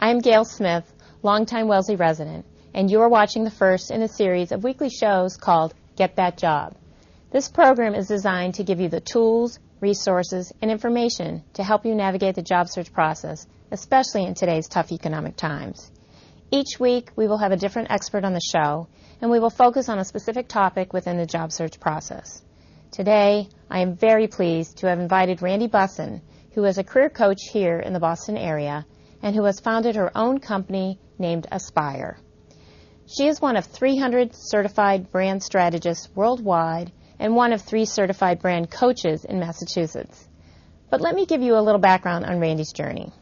I'm Gail Smith, longtime Wellesley resident, and you're watching the first in a series of weekly shows called Get That Job. This program is designed to give you the tools, resources, and information to help you navigate the job search process, especially in today's tough economic times. Each week, we will have a different expert on the show, and we will focus on a specific topic within the job search process. Today, I am very pleased to have invited Randy Bussin, who is a career coach here in the Boston area and who has founded her own company named Aspire. She is one of 300 certified brand strategists worldwide and one of 3 certified brand coaches in Massachusetts. But let me give you a little background on Randy's journey.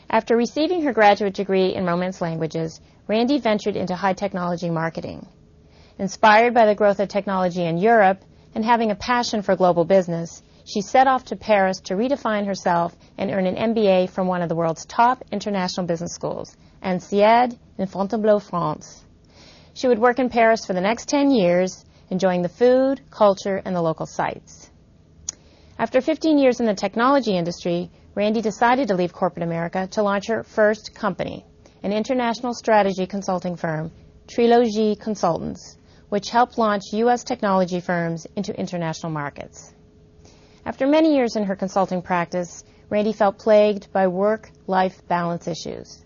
After receiving her graduate degree in Romance languages, Randy ventured into high technology marketing. Inspired by the growth of technology in Europe and having a passion for global business, she set off to Paris to redefine herself and earn an MBA from one of the world's top international business schools, INSEAD in Fontainebleau, France. She would work in Paris for the next 10 years, enjoying the food, culture, and the local sights. After 15 years in the technology industry, Randy decided to leave corporate America to launch her first company, an international strategy consulting firm, Trilogy Consultants, which helped launch U.S. technology firms into international markets. After many years in her consulting practice, Randy felt plagued by work-life balance issues.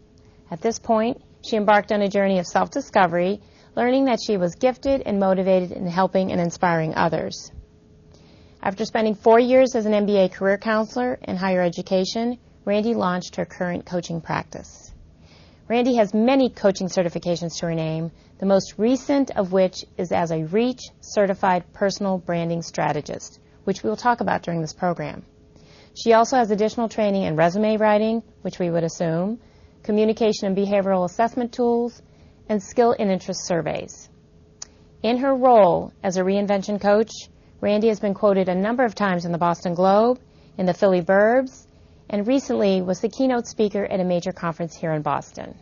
At this point, she embarked on a journey of self-discovery, learning that she was gifted and motivated in helping and inspiring others. After spending 4 years as an MBA career counselor in higher education, Randy launched her current coaching practice. Randy has many coaching certifications to her name, the most recent of which is as a REACH certified personal branding strategist, which we will talk about during this program. She also has additional training in resume writing, which we would assume, communication and behavioral assessment tools, and skill and interest surveys. In her role as a reinvention coach, Randy has been quoted a number of times in the Boston Globe, in the Philly Burbs, and recently was the keynote speaker at a major conference here in Boston.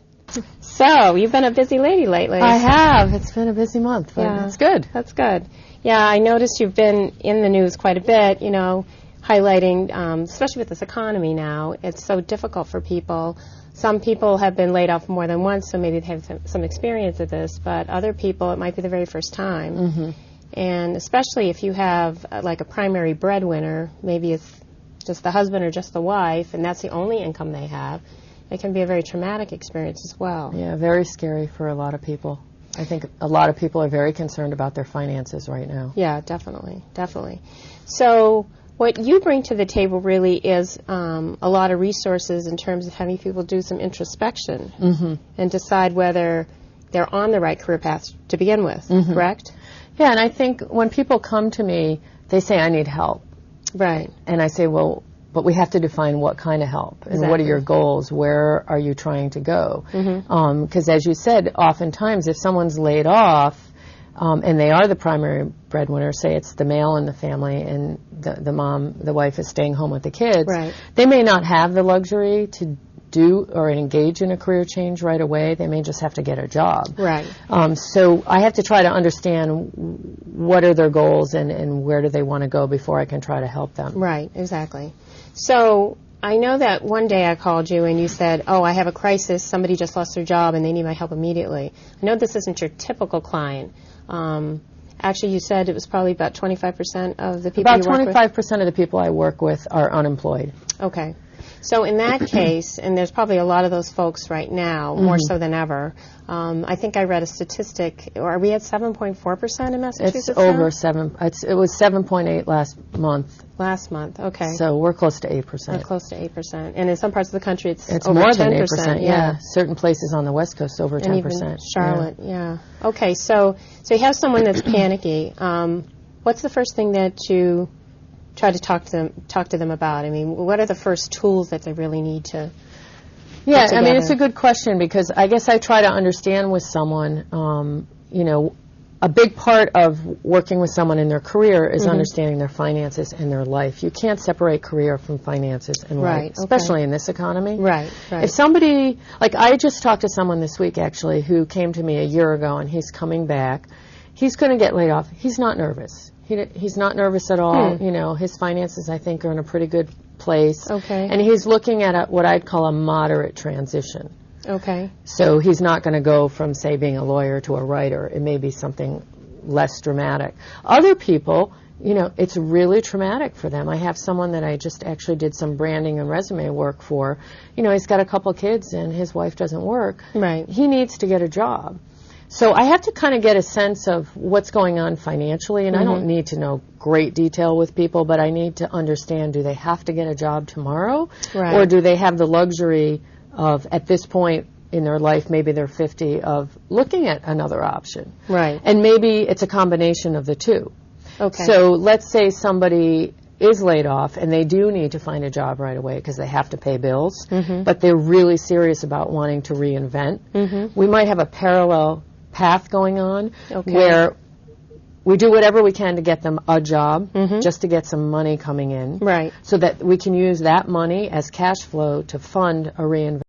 So, you've been a busy lady lately. I have. It's been a busy month, but yeah, it's good. That's good. Yeah, I noticed you've been in the news quite a bit, you know, highlighting, especially with this economy now, it's so difficult for people. Some people have been laid off more than once, so maybe they have some experience of this, but other people, it might be the very first time. Mm-hmm. And especially if you have like a primary breadwinner, maybe it's just the husband or just the wife, and that's the only income they have, it can be a very traumatic experience as well. Yeah, very scary for a lot of people. I think a lot of people are very concerned about their finances right now. Yeah, definitely, definitely. So what you bring to the table really is a lot of resources in terms of having people do some introspection and decide whether they're on the right career path to begin with, correct? Yeah, and I think when people come to me, they say, I need help. Right. And I say, well, but we have to define what kind of help and what are your goals, where are you trying to go? Because as you said, oftentimes if someone's laid off and they are the primary breadwinner, say it's the male in the family and the wife is staying home with the kids, they may not have the luxury to do or engage in a career change right away. They may just have to get a job. Right. So I have to try to understand what are their goals and where do they want to go before I can try to help them. Right, exactly. So I know that one day I called you and you said, oh, I have a crisis, somebody just lost their job and they need my help immediately. I know this isn't your typical client. Actually, you said it was probably about 25% of the people you work with? About 25% of the people I work with are unemployed. Okay. So in that case, and there's probably a lot of those folks right now, more so than ever, I think I read a statistic, are we at 7.4% in Massachusetts It's over 7. It was 7.8 last month. Last month, okay. So we're close to 8%. We're close to 8%. And in some parts of the country, it's over more 10%. Than 8%, yeah. Certain places on the West Coast, over 10%. And even Charlotte, yeah. Okay, so you have someone that's panicky. What's the first thing that you try to talk to them about? I mean, what are the first tools that they really need to Yeah, I mean, it's a good question because I guess I try to understand with someone, you know, a big part of working with someone in their career is understanding their finances and their life. You can't separate career from finances and life, especially in this economy. Right. If somebody, like I just talked to someone this week actually who came to me a year ago and he's coming back. He's going to get laid off. He's not nervous. He's not nervous at all. You know, his finances, I think, are in a pretty good place. Okay. And he's looking at what I'd call a moderate transition. Okay. So he's not going to go from, say, being a lawyer to a writer. It may be something less dramatic. Other people, you know, it's really traumatic for them. I have someone that I just actually did some branding and resume work for. You know, he's got a couple kids and his wife doesn't work. Right. He needs to get a job. So I have to kind of get a sense of what's going on financially, and I don't need to know great detail with people, but I need to understand, do they have to get a job tomorrow? Right. Or do they have the luxury of, at this point in their life, maybe they're 50, of looking at another option? Right. And maybe it's a combination of the two. Okay. So let's say somebody is laid off and they do need to find a job right away because they have to pay bills, but they're really serious about wanting to reinvent. We might have a parallel path going on where we do whatever we can to get them a job just to get some money coming in, Right. so that we can use that money as cash flow to fund a reinvention.